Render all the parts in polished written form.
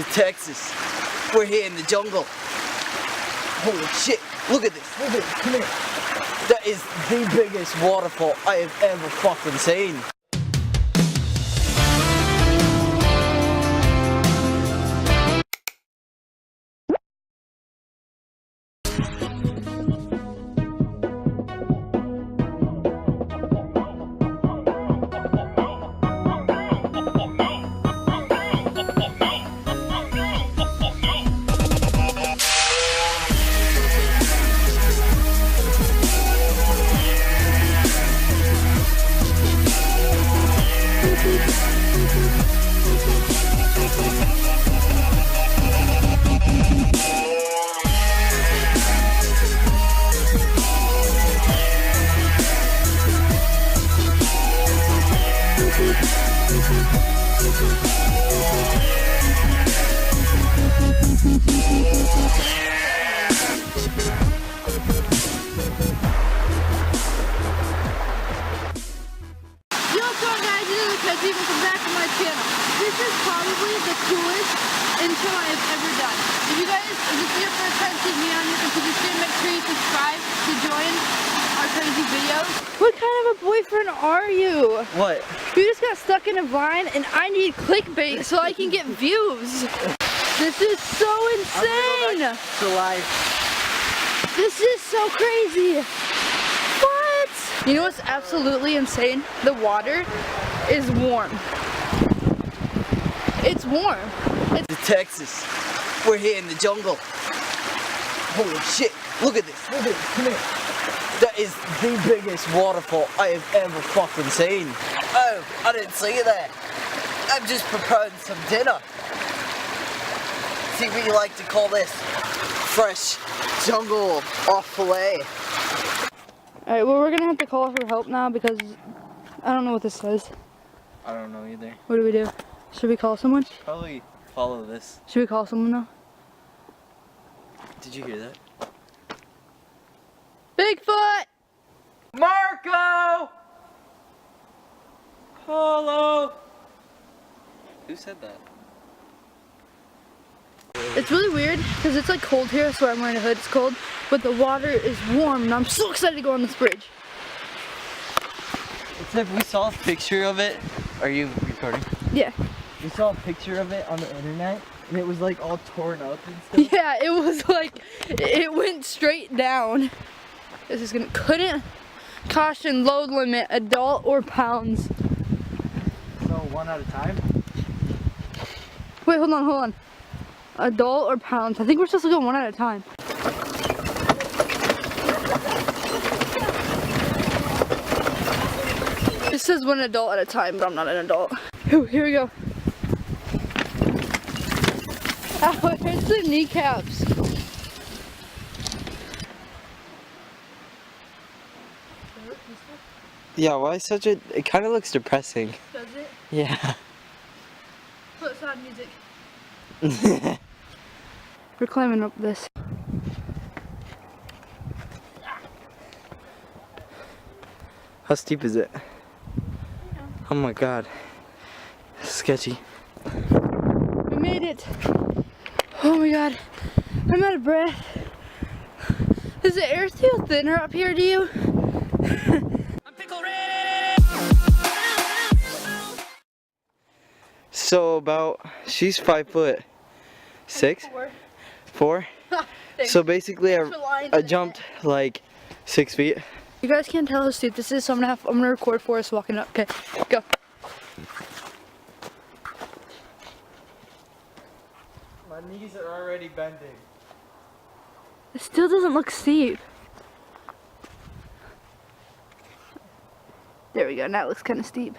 Texas. We're here in the jungle. Holy shit, look at this, come here. That is the biggest waterfall I have ever fucking seen. Welcome back to my channel. This is probably the coolest intro I've ever done. If you guys, if this is your first time seeing me on YouTube, could you just make sure you subscribe to join our crazy videos? What kind of a boyfriend are you? What? You just got stuck in a vine and I need clickbait so I can get views. This is so insane. To life. This is so crazy. What? You know what's absolutely insane? The water is warm. It's warm. It's Texas. We're here in the jungle. Holy shit, look at this, come here. That is the biggest waterfall I have ever fucking seen. Oh, I didn't see you there. I'm just preparing some dinner. See what you like to call this? Fresh jungle off filet. Alright, well we're gonna have to call for help now because I don't know what this says. I don't know either. What do we do? Should we call someone? Probably follow this. Should we call someone though? Did you hear that? Bigfoot! Marco! Hello! Who said that? It's really weird because it's like cold here, so I'm wearing a hood, it's cold, but the water is warm and I'm so excited to go on this bridge. Except we saw a picture of it. Are you recording? Yeah. We saw a picture of it on the internet and it was like all torn up and stuff. Yeah, it was like, it went straight down. This is gonna, couldn't caution load limit, adult or pounds. So one at a time? Wait, hold on. Adult or pounds? I think we're supposed to go one at a time. This says one adult at a time, but I'm not an adult. Ooh, here we go. Ow, it hurts the kneecaps. Yeah, why such a... It kind of looks depressing. Does it? Yeah. Put sad music. We're climbing up this. How steep is it? Oh my god. Sketchy. We made it. Oh my god. I'm out of breath. Does the air feel thinner up here to you? So about, she's 5'6". 4? So basically I jumped like 6 feet. You guys can't tell how steep this is, so I'm gonna record for us walking up. Okay, go. My knees are already bending. It still doesn't look steep. There we go, now it looks kind of steep.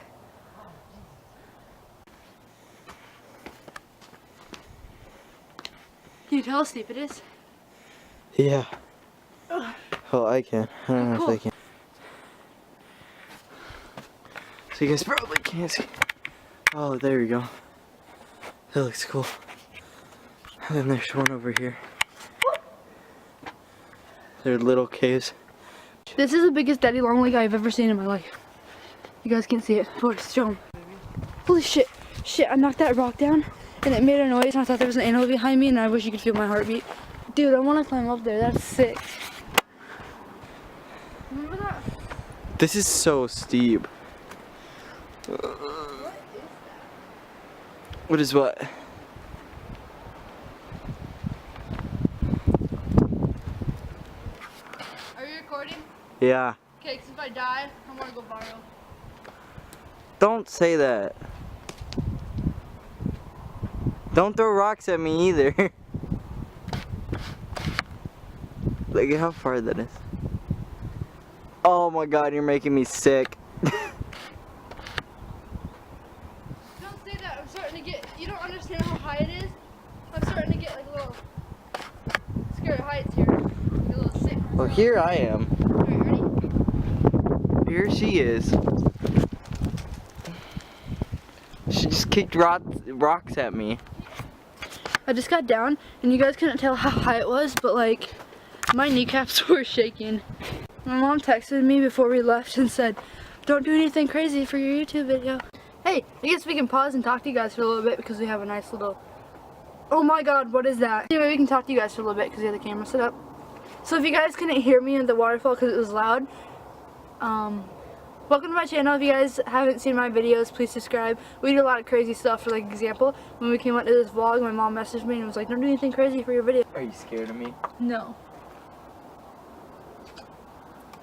Can you tell how steep it is? Yeah. Well, I can. I don't know if they can. So you guys probably can't see. Oh, there we go. That looks cool. And then there's one over here. They're little caves. This is the biggest daddy long leg I've ever seen in my life. You guys can't see it. Forrest, show 'em. Holy shit. Shit, I knocked that rock down and it made a noise, and I thought there was an animal behind me, and I wish you could feel my heartbeat. Dude, I want to climb up there. That's sick. Remember that? This is so steep. What is what? Are you recording? Yeah. Okay, because if I die, I'm gonna go viral. Don't say that. Don't throw rocks at me either. Look at how far that is. Oh my god, you're making me sick. Don't say that. I'm starting to get. You don't understand how high it is. I'm starting to get like a little scared of heights here. Like a little sick. Well, here I am. Alright, ready? Here she is. She just kicked rocks at me. I just got down, and you guys couldn't tell how high it was, but like, my kneecaps were shaking. My mom texted me before we left and said, don't do anything crazy for your YouTube video. Hey, I guess we can pause and talk to you guys for a little bit because we have a nice little... Oh my god, what is that? Anyway, we can talk to you guys for a little bit because we have the camera set up. So if you guys couldn't hear me in the waterfall because it was loud, welcome to my channel. If you guys haven't seen my videos, please subscribe. We do a lot of crazy stuff. For like example, when we came out to this vlog, my mom messaged me and was like, don't do anything crazy for your video. Are you scared of me? No.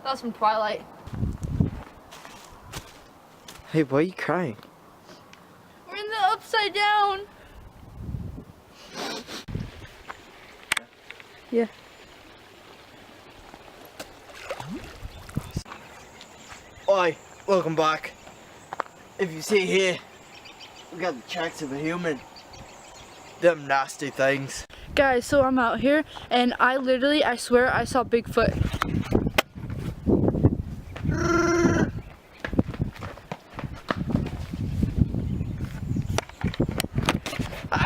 That was from Twilight. Hey, why are you crying? We're in the upside down. Yeah. Oi, welcome back. If you see here, we got the tracks of a human. Them nasty things. Guys, so I'm out here and I swear I saw Bigfoot.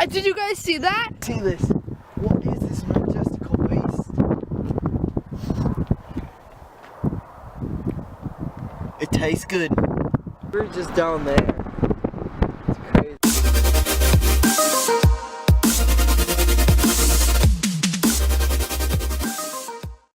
Did you guys see that? See this? What is this majestical beast? It tastes good. We're just down there. It's crazy.